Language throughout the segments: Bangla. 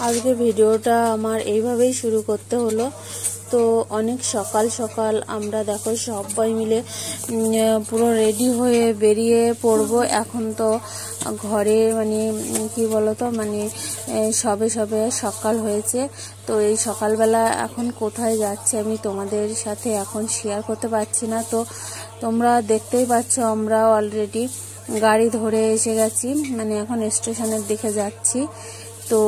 আজকে ভিডিওটা আমার এইভাবেই শুরু করতে হলো। তো অনেক সকাল সকাল আমরা দেখো সবাই মিলে পুরো রেডি হয়ে বেরিয়ে পড়বো। এখন তো ঘরে মানে কি বলতো মানে সবে সবে সকাল হয়েছে। তো এই সকালবেলা এখন কোথায় যাচ্ছে আমি তোমাদের সাথে এখন শেয়ার করতে পারছি না। তো তোমরা দেখতেই পাচ্ছ আমরা অলরেডি গাড়ি ধরে এসে গেছি, মানে এখন স্টেশনের দিকে যাচ্ছি। তো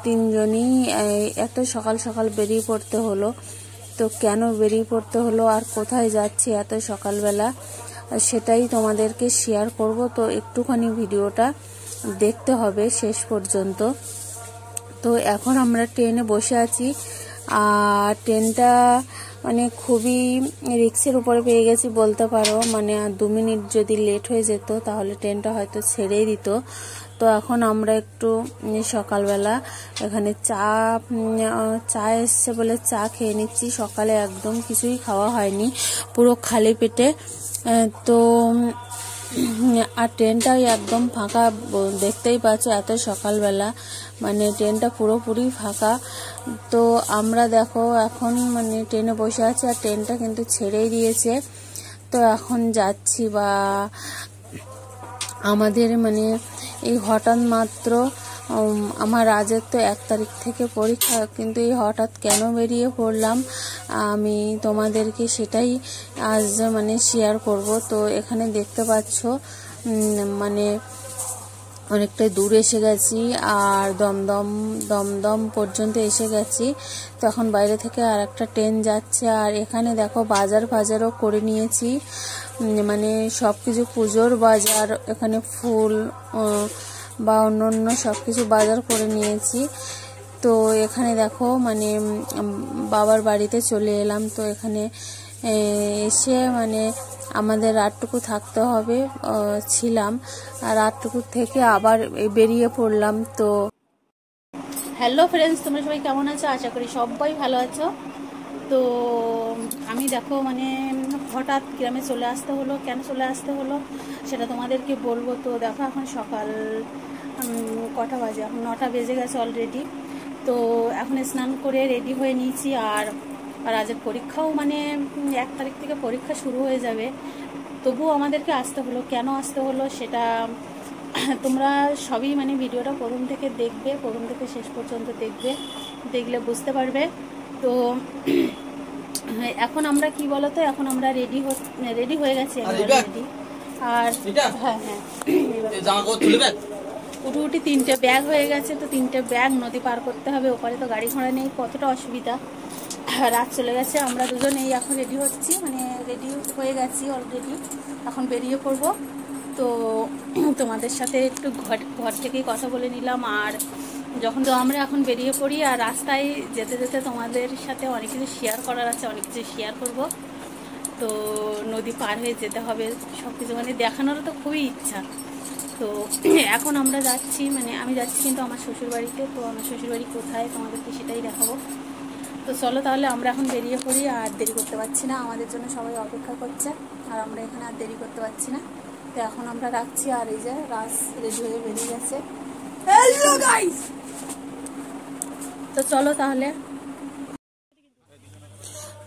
তিনজনই এত সকাল সকাল বেরিয়ে পড়তে হলো। তো কেন বেরিয়ে পড়তে হলো আর কোথায় যাচ্ছি এত সকালবেলা সেটাই তোমাদেরকে শেয়ার করব। তো একটুখানি ভিডিওটা দেখতে হবে শেষ পর্যন্ত। তো এখন আমরা ট্রেনে বসে আছি, আর ট্রেনটা মানে খুবই রিস্কের উপরে পেয়ে গেছি বলতে পারো। মানে 2 মিনিট যদি লেট হয়ে যেত তাহলে ট্রেনটা হয়তো ছেড়েই দিত। তো এখন আমরা একটু সকালবেলা এখানে চা এসছে বলে চা খেয়ে নিচ্ছি। সকালে একদম কিছুই খাওয়া হয়নি, পুরো খালি পেটে। তো আর ট্রেনটাই একদম ফাঁকা, দেখতেই পাচ্ছ এত সকালবেলা মানে ট্রেনটা পুরোপুরি ফাঁকা। তো আমরা দেখো এখন মানে ট্রেনে বসে আছি আর ট্রেনটা কিন্তু ছেড়েই দিয়েছে। তো এখন যাচ্ছি বা আমাদের মানে এই হঠাৎ মাত্র আমার রাজের তো 1 তারিখ থেকে পরীক্ষা, কিন্তু এই হঠাৎ কেন বেরিয়ে পড়লাম আমি তোমাদেরকে সেটাই আজ মানে শেয়ার করব। তো এখানে দেখতে পাচ্ছ মানে অনেকটাই দূর এসে গেছি, আর দমদম পর্যন্ত এসে গেছি। তখন বাইরে থেকে আর একটা ট্রেন যাচ্ছে। আর এখানে দেখো বাজারও করে নিয়েছি, মানে সব কিছু পুজোর বাজার, এখানে ফুল বা অন্য সব কিছু বাজার করে নিয়েছি। তো এখানে দেখো মানে বাবার বাড়িতে চলে এলাম। তো এখানে এসে মানে আমাদের রাতটুকু থাকতে হবে ছিলাম, আর রাতটুকু থেকে আবার বেরিয়ে পড়লাম। তো হ্যালো ফ্রেন্ডস, তোমরা সবাই কেমন আছো? আশা করি সবাই ভালো আছো। তো আমি দেখো মানে হঠাৎ গ্রামে চলে আসতে হলো, কেন চলে আসতে হলো সেটা তোমাদেরকে বলবো। তো দেখো এখন সকাল কটা বাজে, এখন 9টা বেজে গেছে অলরেডি। তো এখন স্নান করে রেডি হয়ে নিয়েছি। আর আজের পরীক্ষাও মানে 1 তারিখ থেকে পরীক্ষা শুরু হয়ে যাবে। তবুও আমাদেরকে আসতে হলো, কেন আসতে হলো সেটা তোমরা সবই মানে ভিডিওটা প্রথম থেকে দেখবে, প্রথম থেকে শেষ পর্যন্ত দেখলে বুঝতে পারবে। তো এখন আমরা কি বলতো, এখন আমরা রেডি হয়ে গেছি অলরেডি। আর হ্যাঁ উঠি 3টে ব্যাগ হয়ে গেছে। তো 3টে ব্যাগ নদী পার করতে হবে, ওপারে তো গাড়ি ঘোড়া নেই, কতটা অসুবিধা। রাত চলে গেছে, আমরা দুজন এই এখন রেডি হচ্ছি, মানে রেডি হয়ে গেছি অলরেডি, এখন বেরিয়ে পড়বো। তো তোমাদের সাথে একটু ঘর থেকেই কথা বলে নিলাম। আর যখন তো আমরা এখন বেরিয়ে পড়ি, আর রাস্তায় যেতে যেতে তোমাদের সাথে অনেক কিছু শেয়ার করার আছে, অনেক কিছু শেয়ার করব। তো নদী পার হয়ে যেতে হবে, সব কিছু মানে দেখানোরও তো খুবই ইচ্ছা। তো এখন আমরা যাচ্ছি, মানে আমি যাচ্ছি কিন্তু আমার শ্বশুরবাড়িতে। তো আমার শ্বশুরবাড়ি কোথায় তোমাদেরকে সেটাই দেখাবো। তো চলো তাহলে আমরা এখন বেরিয়ে পড়ি, আর দেরি করতে পারছি না, আমাদের জন্য সবাই অপেক্ষা করছে, আর আমরা এখানে আর দেরি করতে পারছি না। তো এখন আমরা রাখছি। আর এই যে রাস রেডি হয়ে বেরিয়ে গেছে। হ্যালো গাইস, তো চলো তাহলে।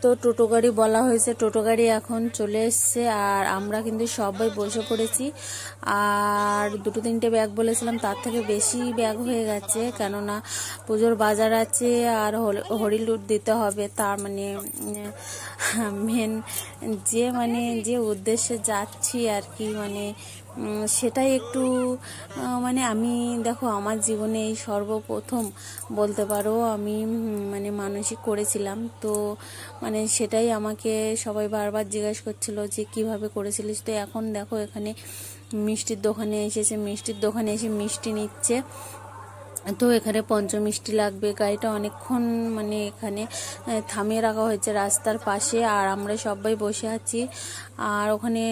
তো টোটো গাড়ি বলা হয়েছে, টোটো গাড়ি এখন চলে এসছে, আর আমরা কিন্তু সবাই বসে পড়েছি। আর 2-3টে ব্যাগ বলেছিলাম, তার থেকে বেশি ব্যাগ হয়ে গেছে, কেননা পুজোর বাজার আছে আর হরিলুট দিতে হবে। তার মানে মেন যে উদ্দেশ্যে যাচ্ছি আর কি, মানে সেটাই একটু মানে আমি দেখো আমার জীবনে এই সর্বপ্রথম বলতে পারো আমি মানে মানসিক করেছিলাম। তো মানে সেটাই আমাকে সবাই বারবার জিজ্ঞাসা করছিল যে কিভাবে করেছিলিস। তো এখন দেখো এখানে মিষ্টির দোকানে এসে মিষ্টি নিচ্ছে। তো এখানে পঞ্চমিষ্টি লাগবে, গাড়িটা অনেকক্ষণ মানে এখানে থামিয়ে রাখা হয়েছে রাস্তার পাশে, আর আমরা সবাই বসে আছি। আর ওখানে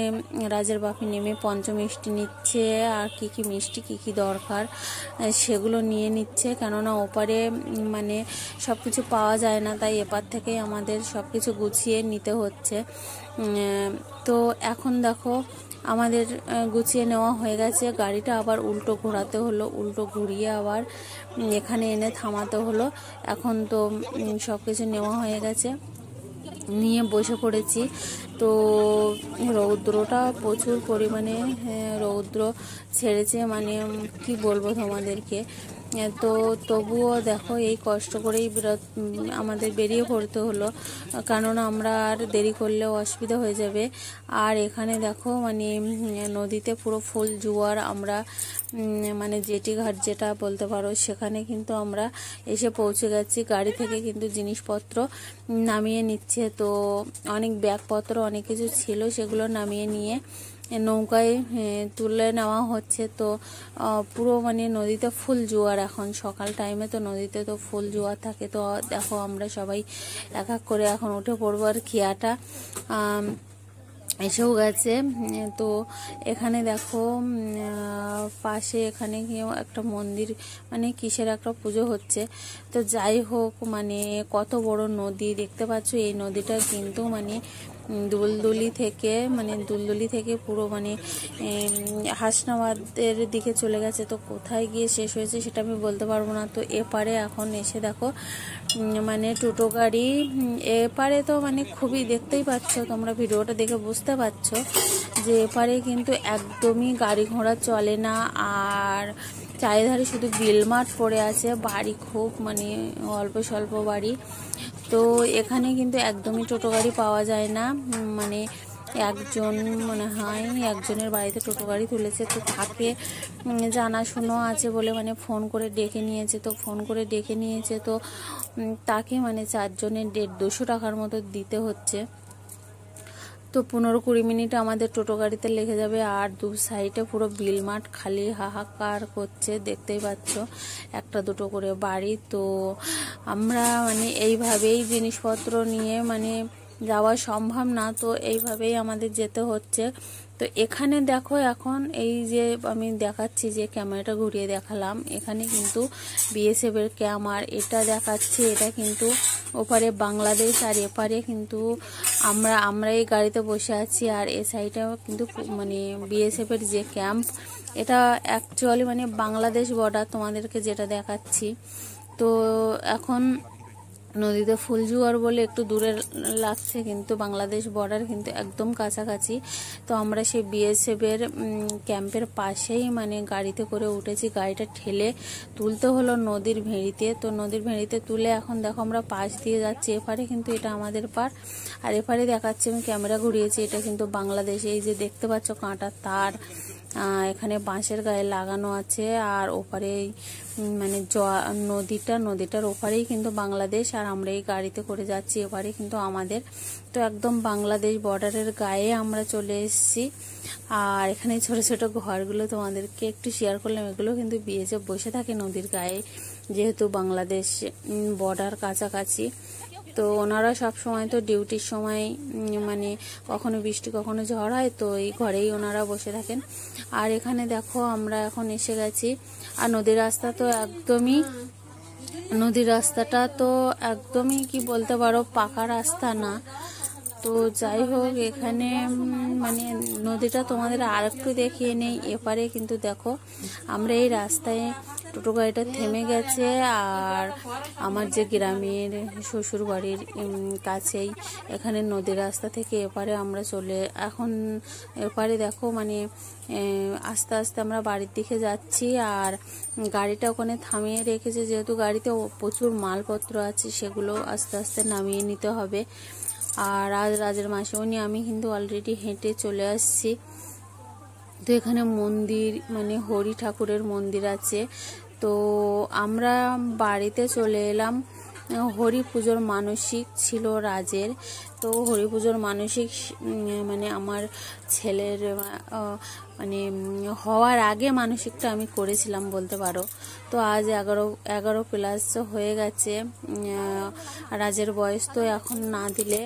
রাজের বাপি নেমে পঞ্চমিষ্টি নিচ্ছে, আর কি মিষ্টি কি দরকার সেগুলো নিয়ে নিচ্ছে, কেননা ওপারে মানে সব কিছু পাওয়া যায় না, তাই এপার থেকেই আমাদের সব কিছু গুছিয়ে নিতে হচ্ছে। তো এখন দেখো আমাদের গুছিয়ে নেওয়া হয়ে গেছে। গাড়িটা আবার উল্টো ঘোরাতে হলো, উল্টো ঘুরিয়ে আবার এখানে এনে থামাতে হলো। এখন তো সব কিছু নেওয়া হয়ে গেছে, নিয়ে বসে পড়েছি। তো রৌদ্রটা প্রচুর পরিমাণে রৌদ্র ছেড়েছে, মানে কি বলবো তোমাদেরকে। তো তবুও দেখো এই কষ্ট করেই আমাদের বেরিয়ে পড়তে হলো, কারণ আমরা আর দেরি করলেও অসুবিধা হয়ে যাবে। আর এখানে দেখো মানে নদীতে পুরো ফুল জোয়ার। আমরা মানে জেটি ঘাট যেটা বলতে পারো, সেখানে কিন্তু আমরা এসে পৌঁছে গেছি। গাড়ি থেকে কিন্তু জিনিসপত্র নামিয়ে নিচ্ছে। তো অনেক ব্যাগপত্র অনেক কিছু ছিল, সেগুলো নামিয়ে নিয়ে নৌকায় তুলে নেওয়া হচ্ছে। তো পুরো মানে নদীতে ফুল জোয়ার, এখন সকাল টাইমে তো নদীতে তো ফুল জোয়ার থাকে। তো দেখো আমরা সবাই এক এক করে এখন উঠে পড়বো। আর খিয়াটা এসেও গেছে। তো এখানে দেখো পাশে এখানে একটা মন্দির, মানে কিসের একটা পুজো হচ্ছে। তো যাই হোক, মানে কত বড় নদী দেখতে পাচ্ছ। এই নদীটা কিন্তু মানে দুলদুলি থেকে পুরো মানে হাসনাবাদের দিকে চলে গেছে। তো কোথায় গিয়ে শেষ হয়েছে সেটা আমি বলতে পারবো না। তো এপারে এখন এসে দেখো মানে টোটো গাড়ি, এপারে তো মানে খুবই, দেখতেই পাচ্ছ তোমরা, ভিডিওটা দেখে বুঝতে পারছো যে এপারে কিন্তু একদমই গাড়ি ঘোড়া চলে না। আর চারিধারে শুধু বিলমাঠ পড়ে আছে, বাড়ি খুব মানে অল্প স্বল্প বাড়ি। তো এখানে কিন্তু একদমই টোটো গাড়ি পাওয়া যায় না। মানে একজন মনে হয় একজনের বাড়িতে টোটো গাড়ি তুলেছে, তো তাকে জানাশুনো আছে বলে মানে ফোন করে ডেকে নিয়েছে। তো তাকে মানে 4 জনের 150 টাকার মতো দিতে হচ্ছে। তো 15-20 মিনিট আমাদের টোটো গাড়িতে লেগে যাবে। আর দু সাইডে পুরো বিলমাঠ খালি হাহাকার করছে, দেখতেই পাচ্ছ, একটা দুটো করে বাড়ি। তো আমরা মানে এইভাবেই জিনিসপত্র নিয়ে মানে যাওয়া সম্ভব না, তো এইভাবেই আমাদের যেতে হচ্ছে। তো এখানে দেখো এখন এই যে আমি দেখাচ্ছি, যে ক্যামেরাটা ঘুরিয়ে দেখালাম, এখানে কিন্তু বিএসএফ এর ক্যাম্প। আর এটা দেখাচ্ছি, এটা কিন্তু ওপারে বাংলাদেশ, আর এপারে কিন্তু আমরা এই গাড়িতে বসে আছি। আর এ সাইডেও কিন্তু মানে বিএসএফ এর যে ক্যাম্প, এটা অ্যাকচুয়ালি মানে বাংলাদেশ বর্ডার, তোমাদেরকে যেটা দেখাচ্ছি। তো এখন নদীতে ফুল জোয়ার বলে একটু দূরে লাগছে, কিন্তু বাংলাদেশ বর্ডার কিন্তু একদম কাছাকাছি। তো আমরা সেই বিএসএফ এর ক্যাম্পের পাশেই মানে গাড়িতে করে উঠেছি। গাড়িটা ঠেলে তুলতে হলো নদীর ভেড়িতে। তো নদীর ভেড়িতে তুলে এখন দেখো আমরা পাশ দিয়ে যাচ্ছি। এপারে কিন্তু এটা আমাদের পার, আর এপারে দেখাচ্ছি, আমি ক্যামেরা ঘুরিয়েছি, এটা কিন্তু বাংলাদেশ। এই যে দেখতে পাচ্ছ কাঁটার তার এখানে বাঁশের গায়ে লাগানো আছে। আর ওপারে মানে নদীটার ওপারেই কিন্তু বাংলাদেশ। আর আমরা এই গাড়িতে করে যাচ্ছি, এপারে কিন্তু আমাদের। তো একদম বাংলাদেশ বর্ডারের গায়ে আমরা চলে এসেছি। আর এখানে ছোট ছোট ঘরগুলো তোমাদেরকে একটু শেয়ার করলাম, এগুলো কিন্তু বিএসএফ বসে থাকে নদীর গায়ে, যেহেতু বাংলাদেশ বর্ডার কাছাকাছি। তো ওনারা সব সময় তো ডিউটির সময় মানে কখনো বৃষ্টি কখনো ঝড় হয়, তো এই ঘরেই ওনারা বসে থাকেন। আর এখানে দেখো আমরা এখন এসে গেছি। আর নদীর রাস্তাটা তো একদমই কি বলতে পারো, পাকা রাস্তা না। তো যাই হোক, এখানে মানে নদীটা তোমাদের আর একটু দেখিয়ে নেই। এপারে কিন্তু দেখো আমরা এই রাস্তায় টোটো গাড়িটা থেমে গেছে। আর আমার যে গ্রামের শ্বশুর বাড়ির কাছেই এখানে নদীর রাস্তা থেকে এপারে আমরা এখন এপারে দেখো মানে আস্তে আস্তে আমরা বাড়ির দিকে যাচ্ছি। আর গাড়িটা ওখানে থামিয়ে রেখেছে, যেহেতু গাড়িতে প্রচুর মালপত্র আছে, সেগুলো আস্তে আস্তে নামিয়ে নিতে হবে। আর রাজের মাসিমণি আমি কিন্তু অলরেডি হেঁটে চলে আসছি। তো এখানে মন্দির, মানে হরি ঠাকুরের মন্দির আছে। তো আমরা বাড়িতে চলে এলাম। হরি পুজোর মানসিক ছিল রাজের। তো হরি পুজোর মানসিক মানে আমার ছেলের মানে হওয়ার আগে মানসিকটা আমি করেছিলাম বলতে পারো। তো আজ 11 প্লাস হয়ে গেছে। রাজের বয়স তো এখন না দিলে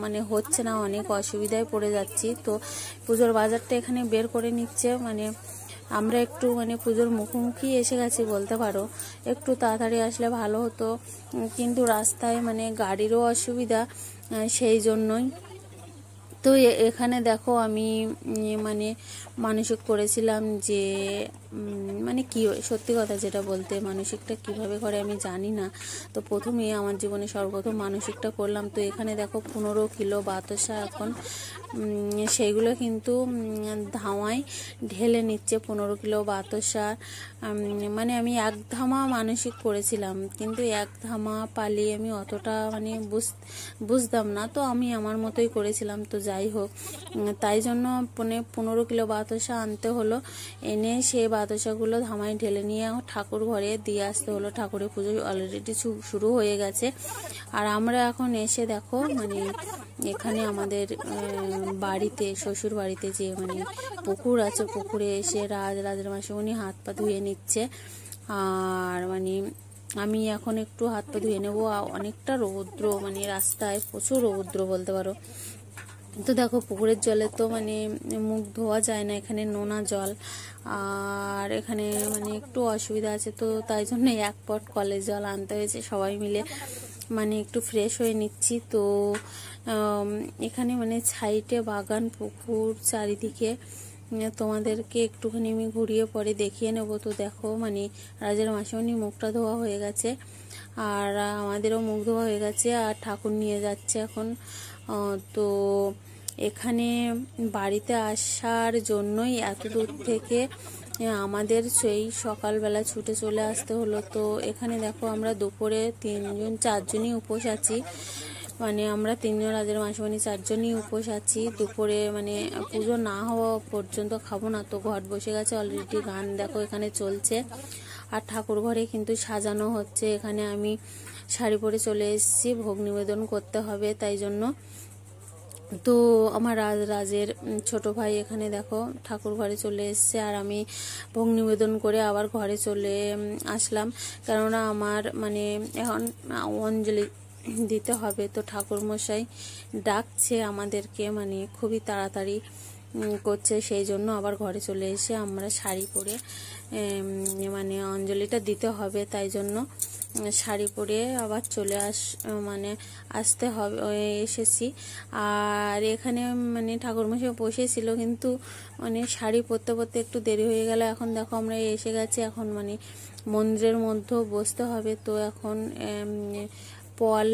মানে হচ্ছে না, অনেক অসুবিধায় পড়ে যাচ্ছি। তো পুজোর বাজারটা এখানে বের করে নিচ্ছে। মানে আমরা একটু মানে পুজোর মুখোমুখি এসে গেছি বলতে পারো, একটু তাড়াতাড়ি আসলে ভালো হতো, কিন্তু রাস্তায় মানে গাড়িরও অসুবিধা, সেই জন্যই। তো এখানে দেখো আমি মানে মানসিক করেছিলাম যে মানে কি সত্যি কথা যেটা বলতে মানসিকটা কিভাবে করে আমি জানি না। তো প্রথমে আমার জীবনে সর্বপ্রথম মানসিকটা করলাম। তো এখানে দেখো 15 কিলো বাতাসা এখন সেইগুলো কিন্তু ধামায় ঢেলে নিচ্ছে 15 কিলো বাতাসা। মানে আমি এক ধামা মানসিক করেছিলাম, কিন্তু এক ধামা পালিয়ে আমি অতটা মানে বুঝতাম না। তো আমি আমার মতোই করেছিলাম। তো যাই হোক, তাই জন্য 15 কিলো বাতাসা আনতে হলো। এনে সেই বাতাসাগুলো ধামায় ঢেলে নিয়ে ঠাকুর ঘরে দিয়ে আসতে হলো। ঠাকুরের পুজো অলরেডি শুরু হয়ে গেছে। আর আমরা এখন এসে দেখো মানে এখানে আমাদের বাড়িতে, শ্বশুর বাড়িতে যে মানে পুকুর আছে, পুকুরে এসে রাজের মাসিমণি হাত পা ধুয়ে নিচ্ছে। আর মানে আমি এখন একটু হাত পা ধুয়ে নেবো। অনেকটা রৌদ্র, মানে রাস্তায় প্রচুর রৌদ্র বলতে পারো। তো দেখো পুকুরের জলে তো মানে মুখ ধোয়া যায় না, এখানে নোনা জল। আর এখানে মানে একটু অসুবিধা আছে, তো তাই জন্য এক পট কলের জল আনতে হয়েছে। সবাই মিলে মানে একটু ফ্রেশ হয়ে নিচ্ছি। তো এখানে মানে সাইডে বাগান, পুকুর চারিদিকে তোমাদেরকে একটুখানি আমি ঘুরিয়ে পরে দেখিয়ে নেব। তো দেখো মানে রাজের মাসিমণি মুখটা ধোয়া হয়ে গেছে, আর আমাদেরও মুখ ধোয়া হয়ে গেছে, আর ঠাকুর নিয়ে যাচ্ছে এখন। তো এখানে বাড়িতে আসার জন্যই এত দূর থেকে আমাদের সেই সকালবেলা ছুটে চলে আসতে হলো। তো এখানে দেখো আমরা দুপুরে 4জনই উপোস আছি। মানে আমরা 3জন, রাজের মাসিমণি 4জনই উপোস আছি। দুপুরে মানে পুজো না হওয়া পর্যন্ত খাবো না। তো ঘট বসে গেছে অলরেডি, গান দেখো এখানে চলছে। আর ঠাকুর ঘরে কিন্তু সাজানো হচ্ছে। এখানে আমি শাড়ি পরে চলে এসেছি, ভোগ নিবেদন করতে হবে তাই জন্য। তো আমার রাজের ছোট ভাই এখানে দেখো ঠাকুর ঘরে চলে এসছে, আর আমি ভোগ নিবেদন করে আবার ঘরে চলে আসলাম। কেননা আমার মানে এখন অঞ্জলি দিতে হবে। তো ঠাকুর মশাই ডাকছে আমাদেরকে, মানে খুবই তাড়াতাড়ি করছে, সেই জন্য আবার ঘরে চলে এসে আমরা শাড়ি পরে মানে অঞ্জলিটা দিতে হবে, তাই জন্য শাড়ি পরে আবার চলে মানে আসতে হবে এসেছি। আর এখানে মানে ঠাকুরমশাই বসেছিল, কিন্তু মানে শাড়ি পরতে পরতে একটু দেরি হয়ে গেল। এখন দেখো আমরা এসে গেছি, এখন মানে মন্দিরের মধ্যে বসতে হবে। তো এখন পল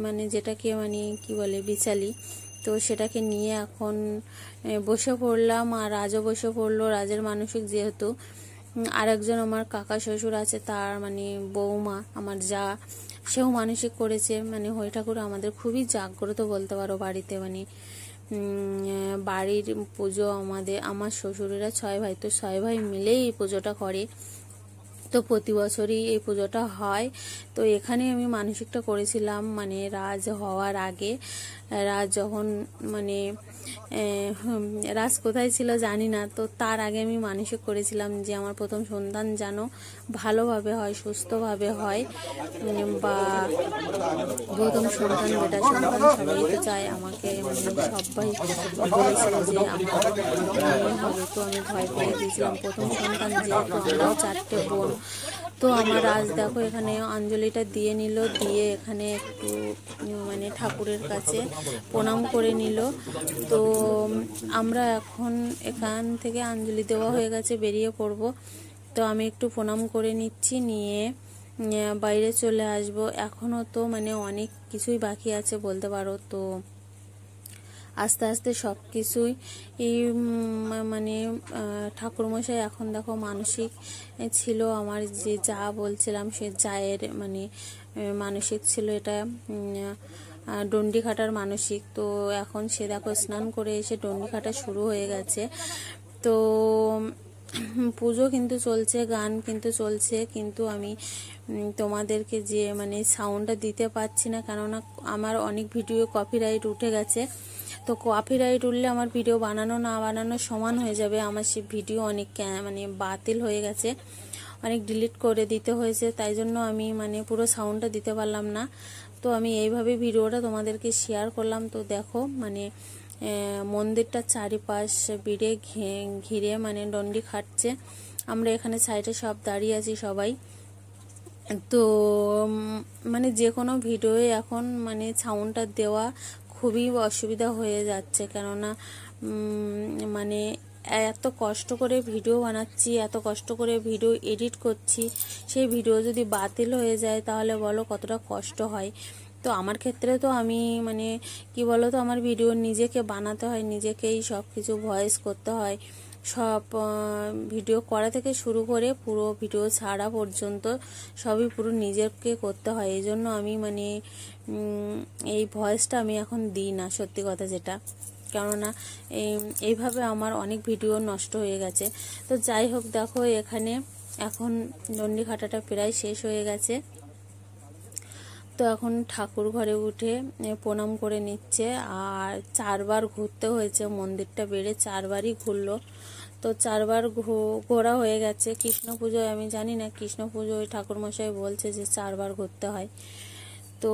মানে যেটাকে মানে কি বলে বিচালি, তো সেটাকে নিয়ে এখন বসে পড়লাম। আর রাজও বসে পড়লো, রাজের মানসিক যেহেতু। আরেকজন আমার কাকা শ্বশুর আছে, তার মানে বৌমা আমার যা, সেও মানসিক করেছে। মানে হরি ঠাকুর আমাদের খুবই জাগ্রত বলতে পারো বাড়িতে। মানে বাড়ির পুজো আমার শ্বশুরেরা 6 ভাই, তো 6 ভাই মিলেই এই পুজোটা করে। তো প্রতি বছরই এই পুজোটা হয়। তো এখানে আমি মানসিকটা করেছিলাম মানে রাজ হওয়ার আগে। রাজ যখন মানে রাজ কোথায় ছিল জানি না, তো তার আগে আমি মানসিক করেছিলাম যে আমার প্রথম সন্তান যেন ভালোভাবে হয়, সুস্থভাবে হয়, বা প্রথম সন্তান বেটা সন্তান সবাই তো চায় আমাকে, মানে সবাই বলেছিল যে আমার মেয়ে হবে। তো আমি ভয় পেয়ে গিয়েছিলাম, প্রথম সন্তান যেহেতু, আমরাও 4টে বোন। তো আমার রাজ দেখো এখানে অঞ্জলিটা দিয়ে নিল, দিয়ে এখানে একটু মানে ঠাকুরের কাছে প্রণাম করে নিল। তো আমরা এখন এখান থেকে অঞ্জলি দেওয়া হয়ে গেছে, বেরিয়ে পড়ব। তো আমি একটু প্রণাম করে নিচ্ছি, নিয়ে বাইরে চলে আসব। এখনও তো মানে অনেক কিছুই বাকি আছে বলতে পারো। তো আস্তে আস্তে সব কিছুই এই মানে ঠাকুরমশাই এখন দেখো মানসিক ছিল আমার, যে যা বলছিলাম সে জায়ের মানে মানসিক ছিল, এটা ডন্ডি খাটার মানসিক। তো এখন সে দেখো স্নান করে এসে ডন্ডি খাটা শুরু হয়ে গেছে। তো পুজো কিন্তু চলছে, গান কিন্তু চলছে, কিন্তু আমি তোমাদেরকে যে মানে সাউন্ডটা দিতে পারছি না, কেননা আমার অনেক ভিডিও কপিরাইট উঠে গেছে। তো কপিরাইট উঠলে আমার ভিডিও বানানো না বানানো সমান হয়ে যাবে। আমার সেই ভিডিও অনেক মানে বাতিল হয়ে গেছে, অনেক ডিলিট করে দিতে হয়েছে, তাই জন্য আমি মানে পুরো সাউন্ডটা দিতে পারলাম না। তো আমি এইভাবে ভিডিওটা তোমাদেরকে শেয়ার করলাম। তো দেখো মানে মন্দিরটা চারিপাশ বিড়ে ঘিরে মানে ডন্ডি খাটছে। আমরা এখানে সাইডে সব দাঁড়িয়ে আছি সবাই। তো মানে যে কোনো ভিডিওয়ে এখন মানে সাউন্ডটা দেওয়া খুবই অসুবিধা হয়ে যাচ্ছে, কেননা মানে এত কষ্ট করে ভিডিও বানাচ্ছি, এত কষ্ট করে ভিডিও এডিট করছি, সেই ভিডিও যদি বাতিল হয়ে যায় তাহলে বলো কতটা কষ্ট হয়। তো আমার ক্ষেত্রে তো আমি মানে কি বলো তো, আমার ভিডিও নিজেকে বানাতে হয়, নিজেকেই সব কিছু ভয়েস করতে হয়, সব ভিডিও করা থেকে শুরু করে পুরো ভিডিও ছাড়া পর্যন্ত সবই পুরো নিজেকে করতে হয়। এই জন্য আমি মানে এই ভয়েসটা আমি এখন দিই না, সত্যি কথা যেটা, কেননা এইভাবে আমার অনেক ভিডিও নষ্ট হয়ে গেছে। তো যাই হোক, দেখো এখানে এখন দণ্ডি খাটাটা প্রায় শেষ হয়ে গেছে। তো এখন ঠাকুর ঘরে উঠে প্রণাম করে নিচ্ছে, আর 4বার ঘুরতে হয়েছে, মন্দিরটা বেড়ে 4বারই ঘুরলো। তো 4বার ঘোরা হয়ে গেছে। কৃষ্ণ পুজোয় আমি জানি না, কৃষ্ণ পুজোয় ঠাকুরমশাই বলছে যে 4বার ঘুরতে হয়। তো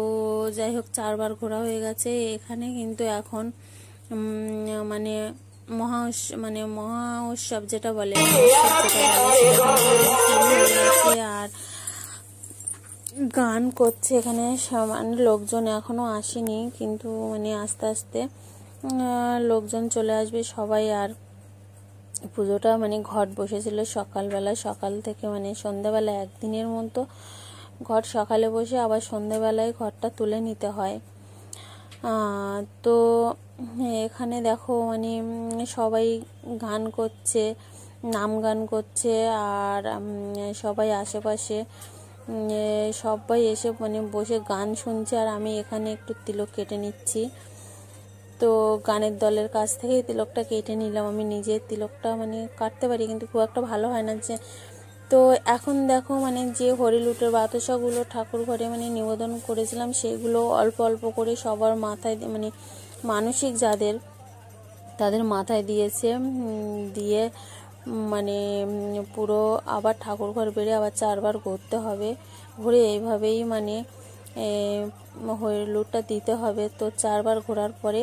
যাই হোক 4বার ঘোরা হয়ে গেছে। এখানে কিন্তু এখন মানে মহা উৎসব যেটা বলে, আর গান করছে এখানে। সামান্য লোকজন এখনো আসেনি, কিন্তু মানে আস্তে আস্তে লোকজন চলে আসবে সবাই। আর পুজোটা মানে ঘট বসেছিল সকালবেলা, সকাল থেকে মানে সন্ধ্যাবেলা একদিনের মতো ঘট সকালে বসে আবার সন্ধ্যাবেলায় ঘরটা তুলে নিতে হয়। তো এখানে দেখো মানে সবাই গান করছে, নাম গান করছে, আর সবাই আশেপাশে সবাই এসে মানে বসে গান শুনছে, আর আমি এখানে একটু তিলক কেটে নিচ্ছি। তো গানের দলের কাছ থেকেই তিলকটা কেটে নিলাম। আমি নিজে তিলকটা মানে কাটতে পারি, কিন্তু খুব একটা ভালো হয় না। যে তো এখন দেখো মানে যে হরিলুটের বাতাসাগুলো ঠাকুর ঘরে মানে নিবেদন করেছিলাম, সেগুলো অল্প অল্প করে সবার মাথায় মানে মানসিক যাদের, তাদের মাথায় দিয়েছে। দিয়ে মানে পুরো আবার ঠাকুর ঘর বেড়ে আবার 4বার ঘুরতে হবে। ঘুরে এইভাবেই মানে হরিলুটটা দিতে হবে। তো 4বার ঘোরার পরে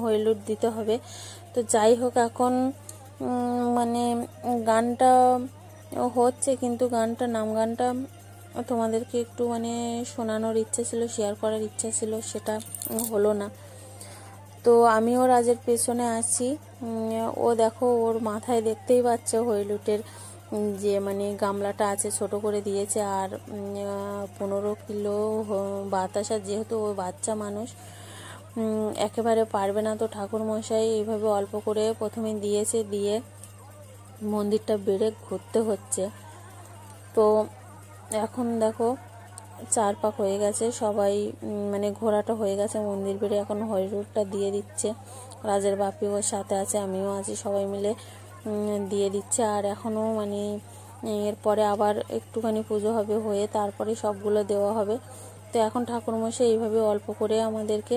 হরিলুট দিতে হবে। তো যাই হোক, এখন মানে গানটা হচ্ছে, কিন্তু গানটা নাম গানটা তোমাদেরকে একটু মানে শোনানোর ইচ্ছা ছিল, শেয়ার করার ইচ্ছা ছিল, সেটা হলো না। তো আমিও রাজের পেছনে আছি। ও দেখো ওর মাথায় দেখতেই পাচ্ছ হরিলুটের যে মানে গামলাটা আছে, ছোট করে দিয়েছে। আর 15 কিলো বাতাসা, যেহেতু ও বাচ্চা মানুষ একেবারে পারবে না, তো ঠাকুরমশাই এইভাবে অল্প করে প্রথমে দিয়েছে, দিয়ে মন্দিরটা বেড়ে ঘুরতে হচ্ছে। তো এখন দেখো 4 পাক হয়ে গেছে, সবাই মানে ঘোরাটা হয়ে গেছে মন্দির বেড়ে। এখন হরিলুটটা দিয়ে দিচ্ছে, রাজের বাপি ওর সাথে আছে, আমিও আছি, সবাই মিলে দিয়ে দিচ্ছে। আর এখনও মানে এরপরে আবার একটুখানি পুজো হবে, হয়ে তারপরে সবগুলো দেওয়া হবে। তো এখন ঠাকুরমশাই এইভাবে অল্প করে আমাদেরকে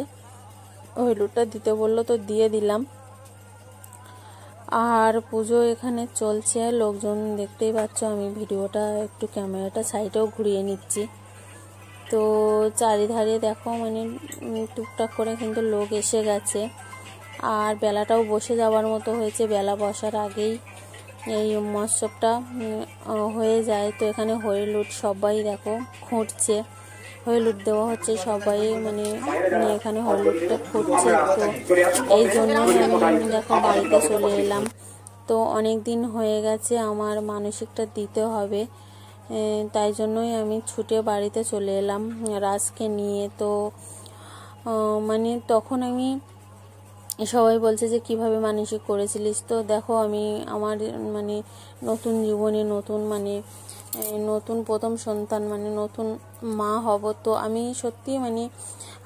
হরিলুটটা দিতে বললো, তো দিয়ে দিলাম। আর পুজো এখানে চলছে, লোকজন দেখতেই পাচ্ছ। আমি ভিডিওটা একটু ক্যামেরাটা সাইডেও ঘুরিয়ে নিচ্ছি। তো চারিধারে দেখো মানে টুকটাক করে কিন্তু লোক এসে গেছে, আর বেলাটাও বসে যাওয়ার মতো হয়েছে। বেলা বসার আগেই এই মৎসবটা হয়ে যায়। তো এখানে হরিলুট সবাই দেখো খুঁড়ছে, হরিলুট দেওয়া হচ্ছে, সবাই মানে এখানে হরিলুটটা খুঁড়ছে। তো এই জন্যই আমি দেখো বাড়িতে চলে এলাম। তো অনেক দিন হয়ে গেছে, আমার মানসিকটা দিতে হবে, তাই জন্যই আমি ছুটে বাড়িতে চলে এলাম রাজকে নিয়ে। তো মানে তখন আমি, সবাই বলছে যে কিভাবে মানসিক করেছিলিস। তো দেখো আমি আমার মানে নতুন জীবনে নতুন মানে নতুন প্রথম সন্তান, মানে নতুন মা হব। তো আমি সত্যি মানে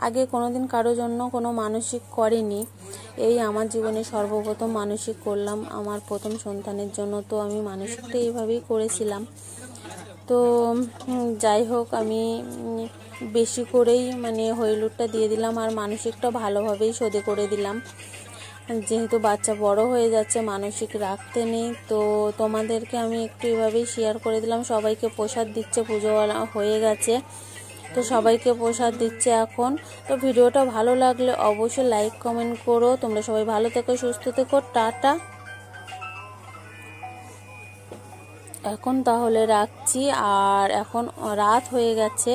আগে কোনোদিন কারোর জন্য কোনো মানসিক করিনি, এই আমার জীবনে সর্বপ্রথম মানসিক করলাম আমার প্রথম সন্তানের জন্য। তো আমি মানসিকটা এইভাবেই করেছিলাম। তো যাই হোক, আমি বেশি করেই মানে হরিলুটটা দিয়ে দিলাম, আর মানসিকটা ভালোভাবেই শোধে করে দিলাম। যেহেতু বাচ্চা বড় হয়ে যাচ্ছে, মানসিক রাখতে নেই। তো তোমাদেরকে আমি একটু এভাবেই শেয়ার করে দিলাম। সবাইকে প্রসাদ দিচ্ছে, পুজো হয়ে গেছে, তো সবাইকে প্রসাদ দিচ্ছে এখন। তো ভিডিওটা ভালো লাগলে অবশ্যই লাইক কমেন্ট করো। তোমরা সবাই ভালো থেকো, সুস্থ থেকো, টাটা। এখন তাহলে রাখছি, আর এখন রাত হয়ে গেছে।